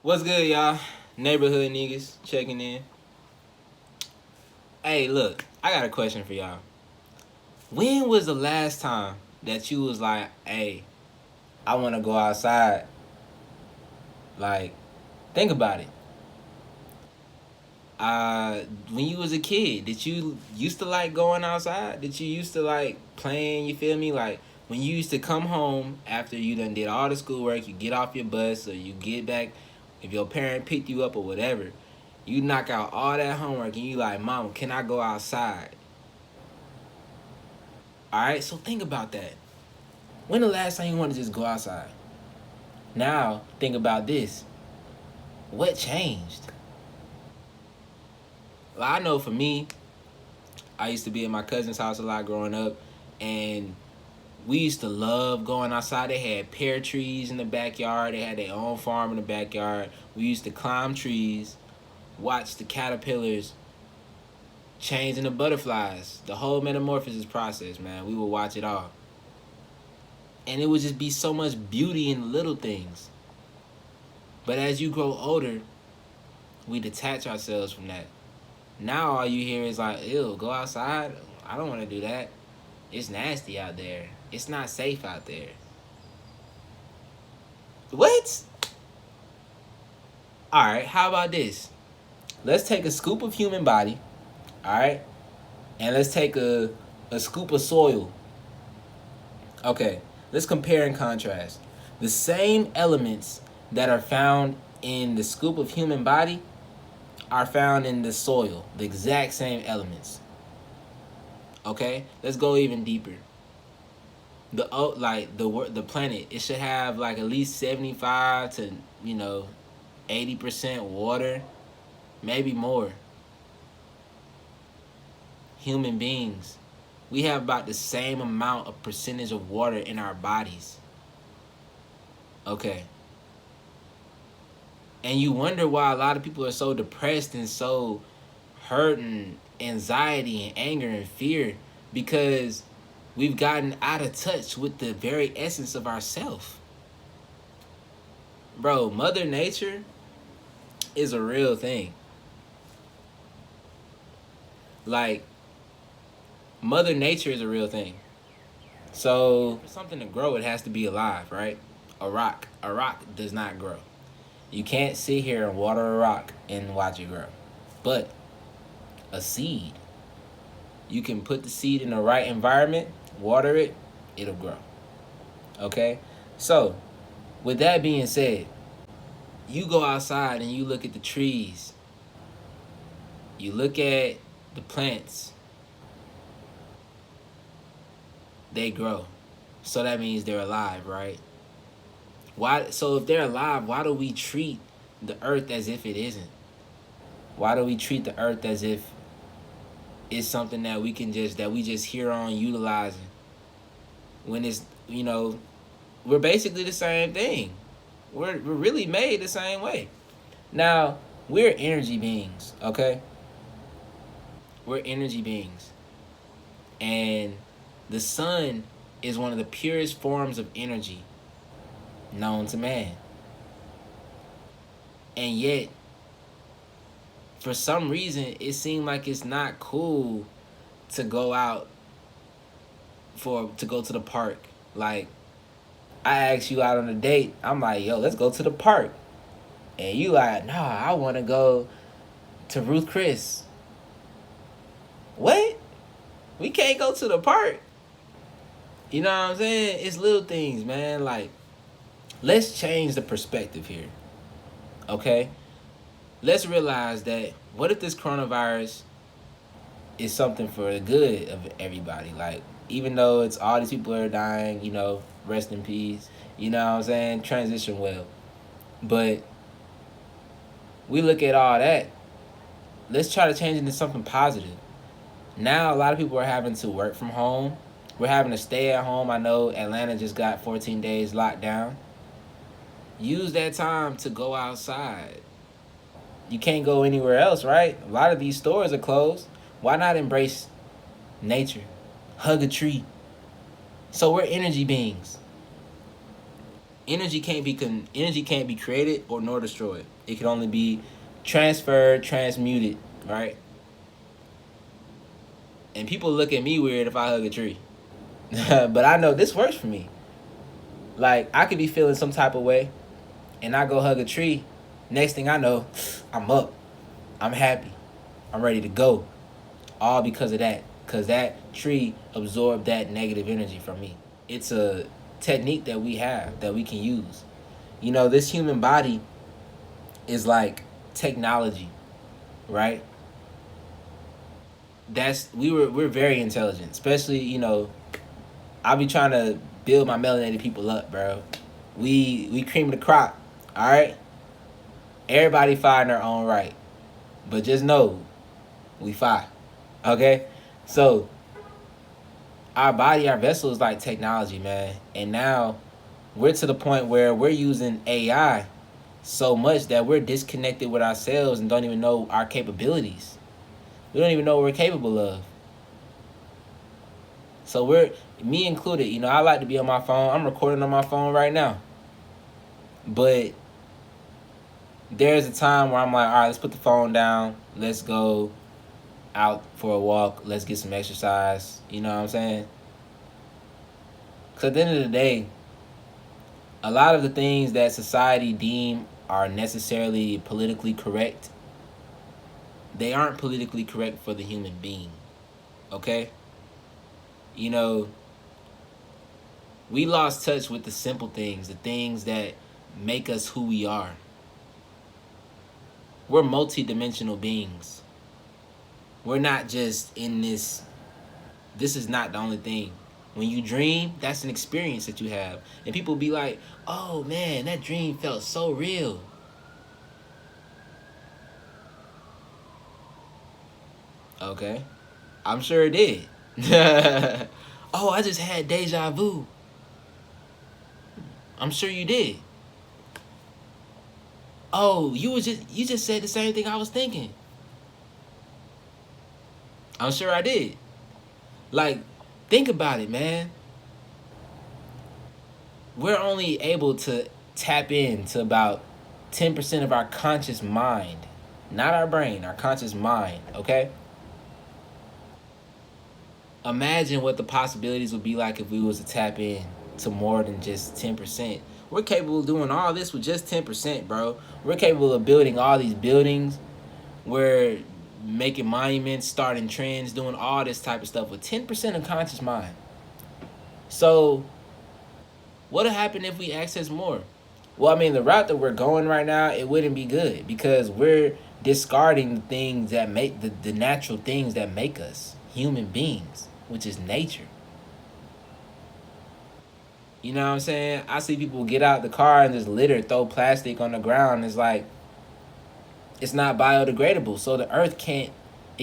What's good, y'all? Neighborhood niggas checking in. Hey, look, I got a question for y'all. When was the last time that you was like, hey, I want to go outside? Like, think about it. When you was a kid, did you used to like going outside? Did you used to like playing, you feel me? Like, when you used to come home after you done did all the schoolwork, you get off your bus or you get back, if your parent picked you up or whatever, you knock out all that homework and you like, Mama, can I go outside? Alright, so think about that. When the last time you want to just go outside? Now, think about this. What changed? Well, I know for me, I used to be at my cousin's house a lot growing up, and we used to love going outside. They had pear trees in the backyard. They had their own farm in the backyard. We used to climb trees, watch the caterpillars change into butterflies. The whole metamorphosis process, man. We would watch it all. And it would just be so much beauty in little things. But as you grow older, we detach ourselves from that. Now all you hear is like, ew, go outside? I don't want to do that. It's nasty out there. It's not safe out there. What? Alright, how about this? Let's take a scoop of human body, alright? And let's take a scoop of soil. Okay, let's compare and contrast. The same elements that are found in the scoop of human body are found in the soil. The exact same elements. Okay, let's go even deeper. The planet, it should have like at least 75 to 80% water, maybe more. Human beings, we have about the same amount of percentage of water in our bodies. Okay. And you wonder why a lot of people are so depressed and so hurt and anxiety and anger and fear, because we've gotten out of touch with the very essence of ourself. Bro, Mother Nature is a real thing. Like, Mother Nature is a real thing. So, for something to grow, it has to be alive, right? A rock does not grow. You can't sit here and water a rock and watch it grow. But a seed, you can put the seed in the right environment, water it, it'll grow. Okay? So, with that being said, you go outside and you look at the trees. You look at the plants. They grow. So that means they're alive, right? Why? So if they're alive, why do we treat the earth as if it isn't? Why do we treat the earth as if it's something that we just here on utilizing? When it's, we're basically the same thing. We're really made the same way. Now, we're energy beings, okay? We're energy beings. And the sun is one of the purest forms of energy known to man. And yet, for some reason, it seemed like it's not cool to go out to go to the park. Like, I asked you out on a date, I'm like, yo, let's go to the park. And you like, nah, I want to go to Ruth Chris. What? We can't go to the park? You know what I'm saying? It's little things, man. Like, let's change the perspective here. Okay? Let's realize that, what if this coronavirus is something for the good of everybody? Like, even though it's all these people are dying, rest in peace. You know what I'm saying? Transition well. But we look at all that. Let's try to change it into something positive. Now, a lot of people are having to work from home. We're having to stay at home. I know Atlanta just got 14 days locked down. Use that time to go outside. You can't go anywhere else, right? A lot of these stores are closed. Why not embrace nature? Hug a tree. So we're energy beings. Energy can't be created or nor destroyed. It can only be transferred, transmuted, right? And people look at me weird if I hug a tree. But I know this works for me. Like, I could be feeling some type of way, and I go hug a tree. Next thing I know, I'm up. I'm happy. I'm ready to go. All because of that. Because that tree absorbed that negative energy from me. It's a technique that we have, that we can use. You know, this human body is like technology, right? We're very intelligent. Especially, you know, I'll be trying to build my melanated people up, bro. We cream of the crop, all right? Everybody fine in their own right. But just know, we fine. Okay? So, our body, our vessel is like technology, man. And now, we're to the point where we're using AI so much that we're disconnected with ourselves and don't even know our capabilities. We don't even know what we're capable of. So me included, you know, I like to be on my phone. I'm recording on my phone right now. But there's a time where I'm like, all right, let's put the phone down. Let's go out for a walk. Let's get some exercise. You know what I'm saying? Because at the end of the day, a lot of the things that society deem are necessarily politically correct, they aren't politically correct for the human being. Okay? You know, we lost touch with the simple things, the things that make us who we are. We're multi-dimensional beings. We're not just in this is not the only thing. When you dream, that's an experience that you have. And people be like, oh man, that dream felt so real. Okay. I'm sure it did. Oh, I just had deja vu. I'm sure you did. Oh, you just said the same thing I was thinking. I'm sure I did. Like, think about it, man. We're only able to tap into about 10% of our conscious mind. Not our brain, our conscious mind, okay? Imagine what the possibilities would be like if we was to tap in to more than just 10%. We're capable of doing all this with just 10%, bro. We're capable of building all these buildings. We're making monuments, starting trends, doing all this type of stuff with 10% of conscious mind. So, what'll happen if we access more? Well, I mean, the route that we're going right now, it wouldn't be good because we're discarding the things that make the natural things that make us human beings, which is nature. You know what I'm saying? I see people get out the car and just litter, throw plastic on the ground. It's like, it's not biodegradable. So the earth it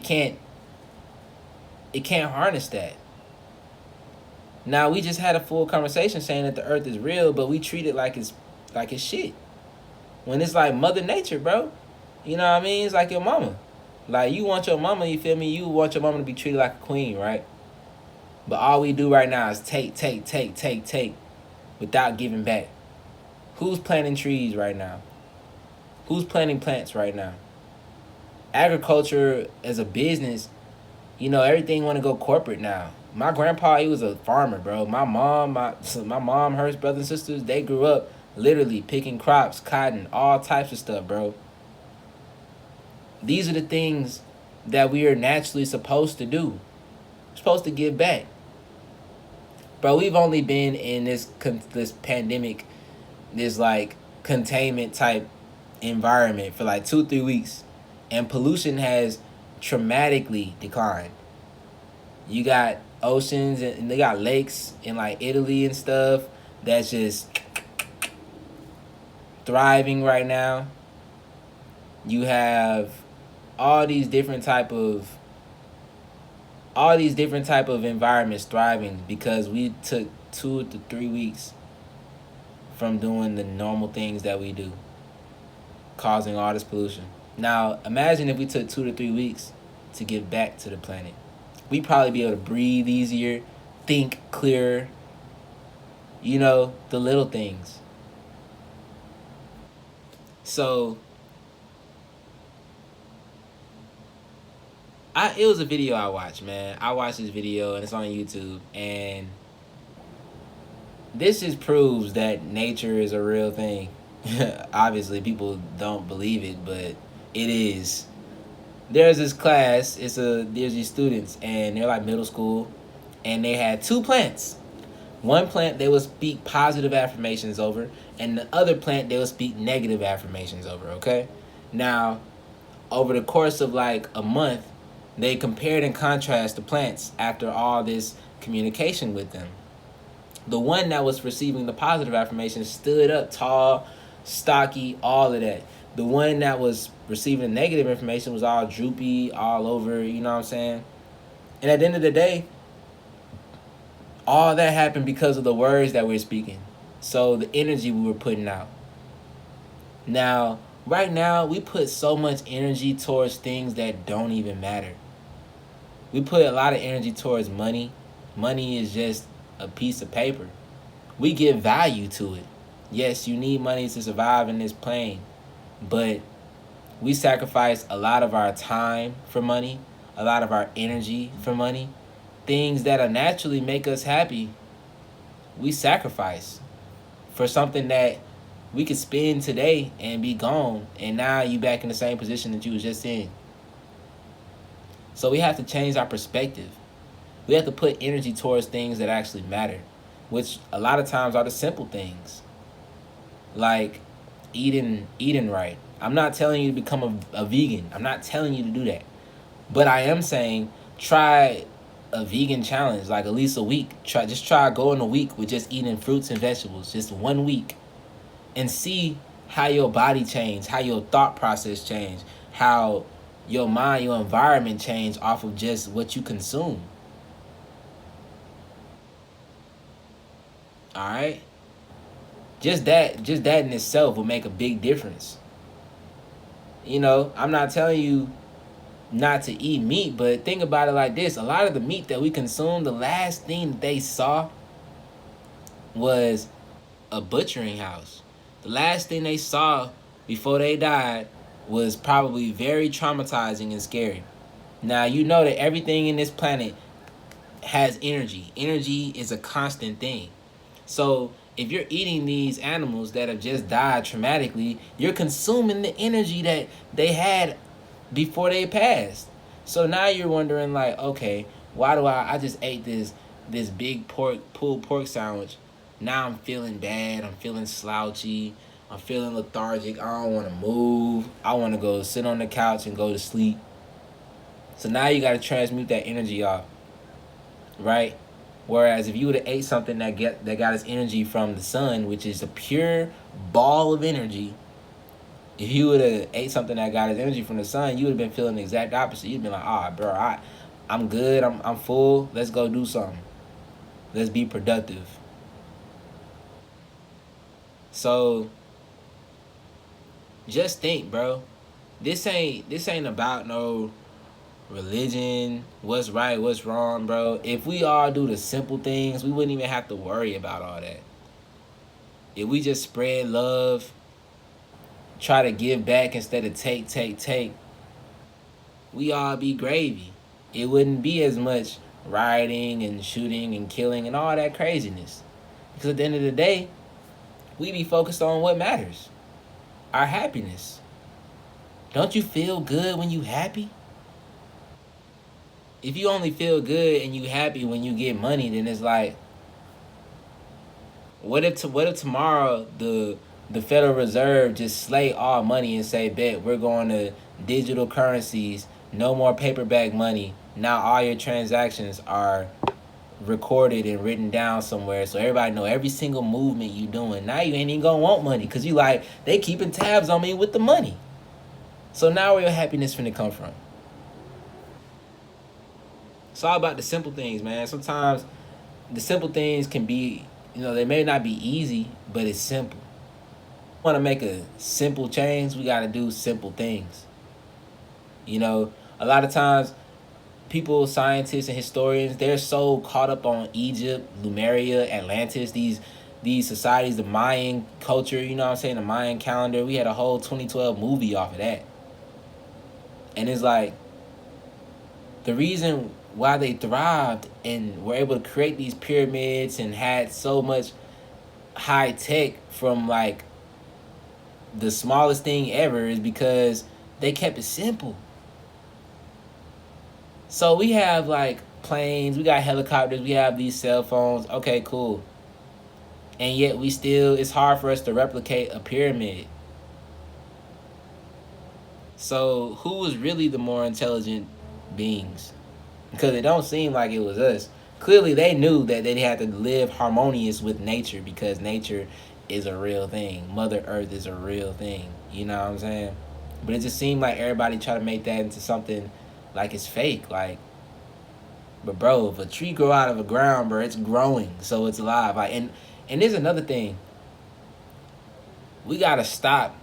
can't harness that. Now, we just had a full conversation saying that the earth is real, but we treat it like it's shit. When it's like Mother Nature, bro. You know what I mean? It's like your mama. Like, you want your mama, you feel me? You want your mama to be treated like a queen, right? But all we do right now is take without giving back. Who's planting trees right now? Who's planting plants right now? Agriculture as a business, you know, everything want to go corporate now. My grandpa, he was a farmer, bro. My mom, her brothers and sisters, they grew up literally picking crops, cotton, all types of stuff, bro. These are the things that we are naturally supposed to do. We're supposed to give back. Bro, we've only been in this pandemic, this like containment type environment for like 2-3 weeks, and pollution has dramatically declined. You got oceans and they got lakes in like Italy and stuff that's just thriving right now. You have all these different type of environments thriving because we took 2 to 3 weeks from doing the normal things that we do, causing all this pollution. Now, imagine if we took 2 to 3 weeks to give back to the planet. We'd probably be able to breathe easier, think clearer, you know, the little things. So it was a video I watched, man. I watched this video and it's on YouTube, and this just proves that nature is a real thing. Obviously, people don't believe it, but it is. There's this class. There's these students, and they're like middle school, and they had two plants. One plant they would speak positive affirmations over, and the other plant they would speak negative affirmations over. Okay, now over the course of like a month, they compared and contrast the plants after all this communication with them. The one that was receiving the positive affirmation stood up tall, stocky, all of that. The one that was receiving the negative information was all droopy, all over, you know what I'm saying? And at the end of the day, all that happened because of the words that we were speaking. So the energy we were putting out. Now, right now, we put so much energy towards things that don't even matter. We put a lot of energy towards money. Money is just a piece of paper. We give value to it. Yes, you need money to survive in this plane, but we sacrifice a lot of our time for money, a lot of our energy for money. Things that'll naturally make us happy, we sacrifice for something that we could spend today and be gone, and now you back in the same position that you was just in. So we have to change our perspective. We have to put energy towards things that actually matter, which a lot of times are the simple things, like eating right. I'm not telling you to become a vegan. I'm not telling you to do that. But I am saying try a vegan challenge, like at least a week. Try going a week with just eating fruits and vegetables, just 1 week, and see how your body change, how your thought process change, how your mind, your environment change off of just what you consume. All right? Just that in itself will make a big difference. You know, I'm not telling you not to eat meat, but think about it like this. A lot of the meat that we consume, the last thing that they saw was a butchering house. The last thing they saw before they died was probably very traumatizing and scary. Now, you know that everything in this planet has energy. Energy is a constant thing. So if you're eating these animals that have just died traumatically, you're consuming the energy that they had before they passed. So now you're wondering, like, okay, why do I just ate this big pulled pork sandwich. Now I'm feeling bad, I'm feeling slouchy, I'm feeling lethargic, I don't want to move, I want to go sit on the couch and go to sleep. So now you got to transmute that energy off, right? Whereas if you would have ate something that got its energy from the sun, which is a pure ball of energy, if you would have ate something that got its energy from the sun, you would have been feeling the exact opposite. You'd been like, bro, I'm good, I'm full, let's go do something. Let's be productive. So just think, bro. This ain't about no religion, what's right, what's wrong, bro. If we all do the simple things, we wouldn't even have to worry about all that. If we just spread love, try to give back instead of take, we all be gravy. It wouldn't be as much rioting and shooting and killing and all that craziness. Because at the end of the day, we be focused on what matters. Our happiness. Don't you feel good when you happy? If you only feel good and you happy when you get money, then it's like, what if tomorrow the Federal Reserve just slay all money and say, bet, we're going to digital currencies, no more paperback money. Now all your transactions are recorded and written down somewhere, so everybody know every single movement you doing. Now you ain't even gonna want money, because you like, they keeping tabs on me with the money. So now where your happiness finna come from? It's all about the simple things, man. Sometimes the simple things can be, they may not be easy, but it's simple. Want to make a simple change, we got to do simple things. A lot of times people, scientists and historians, they're so caught up on Egypt, Lemuria, Atlantis, these these societies, the Mayan culture, you know what I'm saying, the Mayan calendar. We had a whole 2012 movie off of that. And it's like the reason why they thrived and were able to create these pyramids and had so much high tech from like the smallest thing ever is because they kept it simple. So we have like planes, we got helicopters, we have these cell phones. Okay, cool. And yet we still, it's hard for us to replicate a pyramid. So who was really the more intelligent beings? Because it don't seem like it was us. Clearly they knew that they had to live harmonious with nature because nature is a real thing. Mother Earth is a real thing. You know what I'm saying? But it just seemed like everybody tried to make that into something like it's fake. Like, but bro, if a tree grow out of the ground, bro, it's growing, so it's alive. Like, and there's another thing. We gotta stop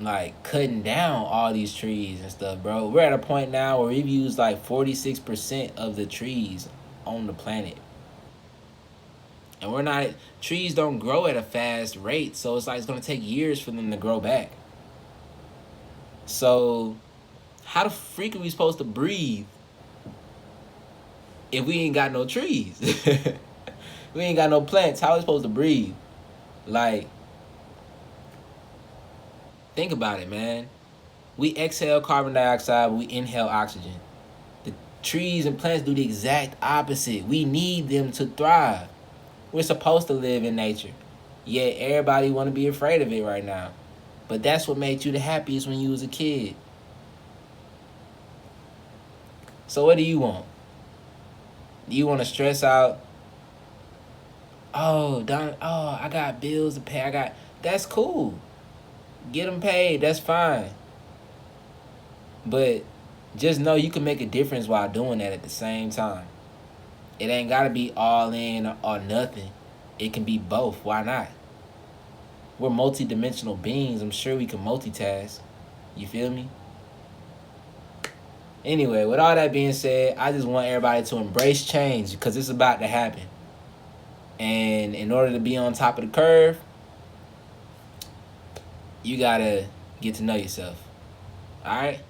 like cutting down all these trees and stuff, bro. We're at a point now where we've used like 46% of the trees on the planet. And we're not, trees don't grow at a fast rate, so it's like it's gonna take years for them to grow back. So how the freak are we supposed to breathe if we ain't got no trees? We ain't got no plants. How are we supposed to breathe? Like, think about it, man. We exhale carbon dioxide, but we inhale oxygen. The trees and plants do the exact opposite. We need them to thrive. We're supposed to live in nature. Yet everybody want to be afraid of it right now. But that's what made you the happiest when you was a kid. So what do you want? Do you want to stress out? Oh, I got bills to pay. That's cool. Get them paid. That's fine. But just know you can make a difference while doing that at the same time. It ain't got to be all in or nothing. It can be both. Why not? We're multi-dimensional beings. I'm sure we can multitask. You feel me? Anyway, with all that being said, I just want everybody to embrace change because it's about to happen. And in order to be on top of the curve, you got to get to know yourself. All right?